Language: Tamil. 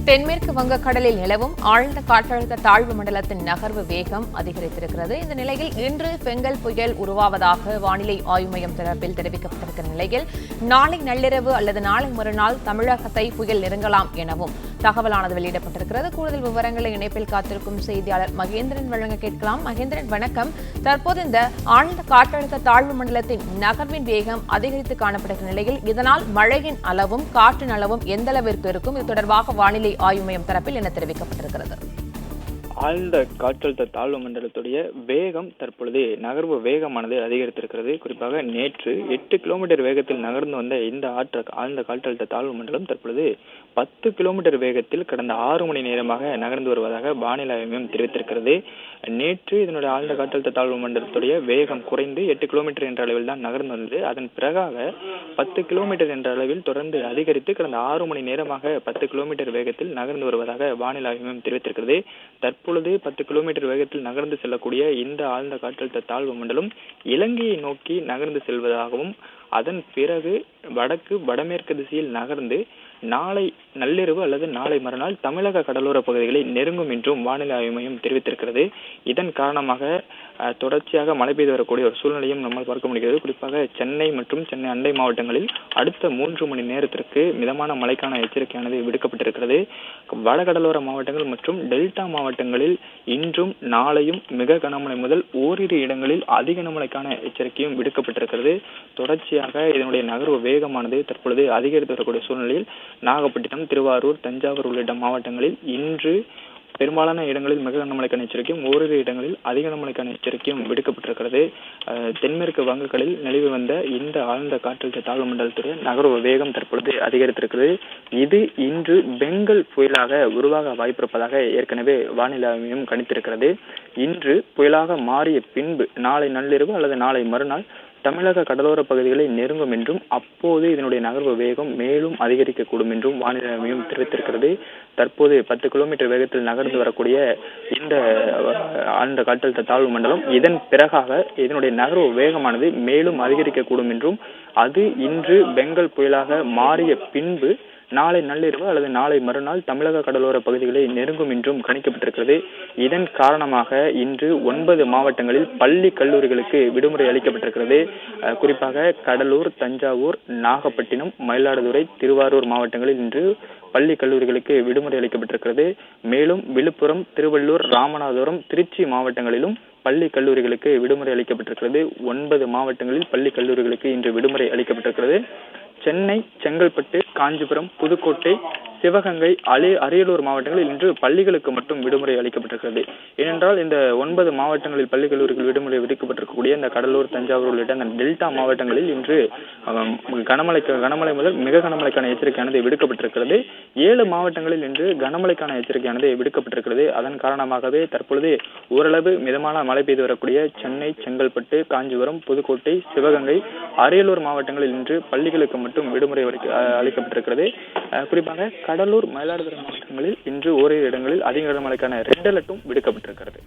தென்மேற்கு வங்கக்கடலில் நிலவும் ஆழ்ந்த காற்றழுத்த தாழ்வு மண்டலத்தின் நகர்வு வேகம் அதிகரித்திருக்கிறது. இந்த நிலையில் இன்று பெங்கல் புயல் உருவாவதாக வானிலை ஆய்வு மையம் தரப்பில் தெரிவிக்கப்பட்டிருக்கிற நிலையில் நாளை நள்ளிரவு அல்லது நாளை மறுநாள் தமிழகத்தை புயல் நெருங்கலாம் எனவும் தகவலானது வெளியிடப்பட்டிருக்கிறது. கூடுதல் விவரங்களை இணைப்பில் காத்திருக்கும் செய்தியாளர் மகேந்திரன் வழங்க கேட்கலாம். மகேந்திரன், வணக்கம். தற்போது இந்த ஆழ்ந்த காற்றழுத்த தாழ்வு மண்டலத்தின் நகர்வின் வேகம் அதிகரித்து காணப்படுகிற நிலையில் இதனால் மழையின் அளவும் காற்றின் அளவும் எந்த அளவிற்கு இருக்கும்? இது தொடர்பாக வானிலை ஆய்வு மையம் தரப்பில் என்ன தெரிவிக்கப்பட்டிருக்கிறது? ஆழ்ந்த காற்றழுத்த தாழ்வு மண்டலத்துடைய வேகம் தற்பொழுது நகர்வு வேகமானது அதிகரித்திருக்கிறது. குறிப்பாக நேற்று 8 கிலோமீட்டர் வேகத்தில் நகர்ந்து வந்த இந்த ஆழ்ந்த காற்றழுத்த தாழ்வு மண்டலம் தற்பொழுது 10 கிலோமீட்டர் வேகத்தில் கடந்த 6 மணி நேரமாக நகர்ந்து வருவதாக வானிலை ஆய்வு மையம் தெரிவித்திருக்கிறது. நேற்று இதனுடைய ஆழ்ந்த காற்றழுத்த தாழ்வு மண்டலத்துடைய வேகம் குறைந்து 8 கிலோமீட்டர் என்ற அளவில் தான் நகர்ந்து வந்தது. அதன் பிறகாக 10 கிலோமீட்டர் என்ற அளவில் தொடர்ந்து அதிகரித்து கடந்த 6 மணி நேரமாக 10 கிலோமீட்டர் வேகத்தில் நகர்ந்து வருவதாக வானிலை ஆய்வு மையம் தெரிவித்திருக்கிறது. தற்பொழுது 10 கிலோமீட்டர் வேகத்தில் நகர்ந்து செல்லக்கூடிய இந்த ஆழ்ந்த காற்றழுத்த தாழ்வு மண்டலம் இலங்கையை நோக்கி நகர்ந்து செல்வதாகவும் அதன் பிறகு வடமேற்கு திசையில் நகர்ந்து நாளை நள்ளிரவு அல்லது நாளை மறுநாள் தமிழக கடலோர பகுதிகளை நெருங்கும் என்றும் வானிலை ஆய்வு மையம் தெரிவித்திருக்கிறது. இதன் காரணமாக தொடர்ச்சியாக மழை பெய்து வரக்கூடிய ஒரு சூழ்நிலையும் நம்மால் பார்க்க முடிகிறது. குறிப்பாக சென்னை மற்றும் சென்னை அண்டை மாவட்டங்களில் அடுத்த 3 மணி நேரத்திற்கு மிதமான மழைக்கான எச்சரிக்கையானது விடுக்கப்பட்டிருக்கிறது. வடகடலோர மாவட்டங்கள் மற்றும் டெல்டா மாவட்டங்களில் இன்றும் நாளையும் மிக கனமழை முதல் ஓரிரு இடங்களில் அதி கனமழைக்கான எச்சரிக்கையும் விடுக்கப்பட்டிருக்கிறது. தொடர்ச்சியாக இதனுடைய நகர்வு வேகமானது தற்பொழுது அதிகரித்து வரக்கூடிய சூழ்நிலையில் நாகப்பட்டினம், திருவாரூர், தஞ்சாவூர் உள்ளிட்ட மாவட்டங்களில் இன்று பெரும்பாலான இடங்களில் மிக கனமழைக்கான எச்சரிக்கையும் ஓரிரு இடங்களில் அதிக கனமழைக்கான எச்சரிக்கையும் விடுக்கப்பட்டிருக்கிறது. தென்மேற்கு வங்கக்கடலில் நிலவி வந்த இந்த ஆழ்ந்த காற்றழுத்த தாழ்வு மண்டலத்துடைய நகர்வு வேகம் தற்பொழுது அதிகரித்திருக்கிறது. இது இன்று பெங்கல் புயலாக உருவாக வாய்ப்பிருப்பதாக ஏற்கனவே வானிலை ஆய்வு மையம் கணித்திருக்கிறது. இன்று புயலாக மாறிய பின்பு நாளை நள்ளிரவு அல்லது நாளை மறுநாள் தமிழக கடலோர பகுதிகளை நெருங்கும் என்றும் அப்போது இதனுடைய நகர்வு வேகம் மேலும் அதிகரிக்கக்கூடும் என்றும் வானிலை ஆய்வு மையம் தெரிவித்திருக்கிறது. தற்போது 10 கிலோமீட்டர் வேகத்தில் நகர்ந்து வரக்கூடிய இந்த ஆழ்ந்த காற்றழுத்த தாழ்வு மண்டலம் இதன் பிறகாக இதனுடைய நகர்வு வேகமானது மேலும் அதிகரிக்கக்கூடும் என்றும் அது இன்று பெங்கல் புயலாக மாறிய பின்பு நாளை நள்ளிரவு அல்லது நாளை மறுநாள் தமிழக கடலோர பகுதிகளை நெருங்கும் என்றும் கணிக்கப்பட்டிருக்கிறது. இதன் காரணமாக இன்று 9 மாவட்டங்களில் பள்ளி கல்லூரிகளுக்கு விடுமுறை அளிக்கப்பட்டிருக்கிறது. குறிப்பாக கடலூர், தஞ்சாவூர், நாகப்பட்டினம், மயிலாடுதுறை, திருவாரூர் மாவட்டங்களில் இன்று பள்ளி கல்லூரிகளுக்கு விடுமுறை அளிக்கப்பட்டிருக்கிறது. மேலும் விழுப்புரம், திருவள்ளூர், ராமநாதபுரம், திருச்சி மாவட்டங்களிலும் பள்ளி கல்லூரிகளுக்கு விடுமுறை அளிக்கப்பட்டிருக்கிறது. 9 மாவட்டங்களில் பள்ளி கல்லூரிகளுக்கு இன்று விடுமுறை அளிக்கப்பட்டிருக்கிறது. சென்னை, செங்கல்பட்டு, காஞ்சிபுரம், புதுக்கோட்டை, சிவகங்கை, அரியலூர் மாவட்டங்களில் இன்று பள்ளிகளுக்கு மட்டும் விடுமுறை அளிக்கப்பட்டிருக்கிறது. ஏனென்றால் இந்த 9 மாவட்டங்களில் பள்ளி கல்லூரிகள் விடுமுறை விதிக்கப்பட்டிருக்கக்கூடிய இந்த கடலூர், தஞ்சாவூர் உள்ளிட்ட அந்த டெல்டா மாவட்டங்களில் இன்று கனமழை முதல் மிக கனமழைக்கான எச்சரிக்கையானது விடுக்கப்பட்டிருக்கிறது. 7 மாவட்டங்களில் இன்று கனமழைக்கான எச்சரிக்கையானது விடுக்கப்பட்டிருக்கிறது. அதன் காரணமாகவே தற்பொழுது ஓரளவு மிதமான மழை பெய்து வரக்கூடிய சென்னை, செங்கல்பட்டு, காஞ்சிபுரம், புதுக்கோட்டை, சிவகங்கை, அரியலூர் மாவட்டங்களில் இன்று பள்ளிகளுக்கு மட்டும் விடுமுறை அளிக்கப்பட்டிருக்கிறது. குறிப்பாக கடலூர், மயிலாடுதுறை மாவட்டங்களில் இன்று ஓரிரு இடங்களில் அதிக கனமழைக்கான ரெட் அலர்ட்டும் விடுக்கப்பட்டிருக்கிறது.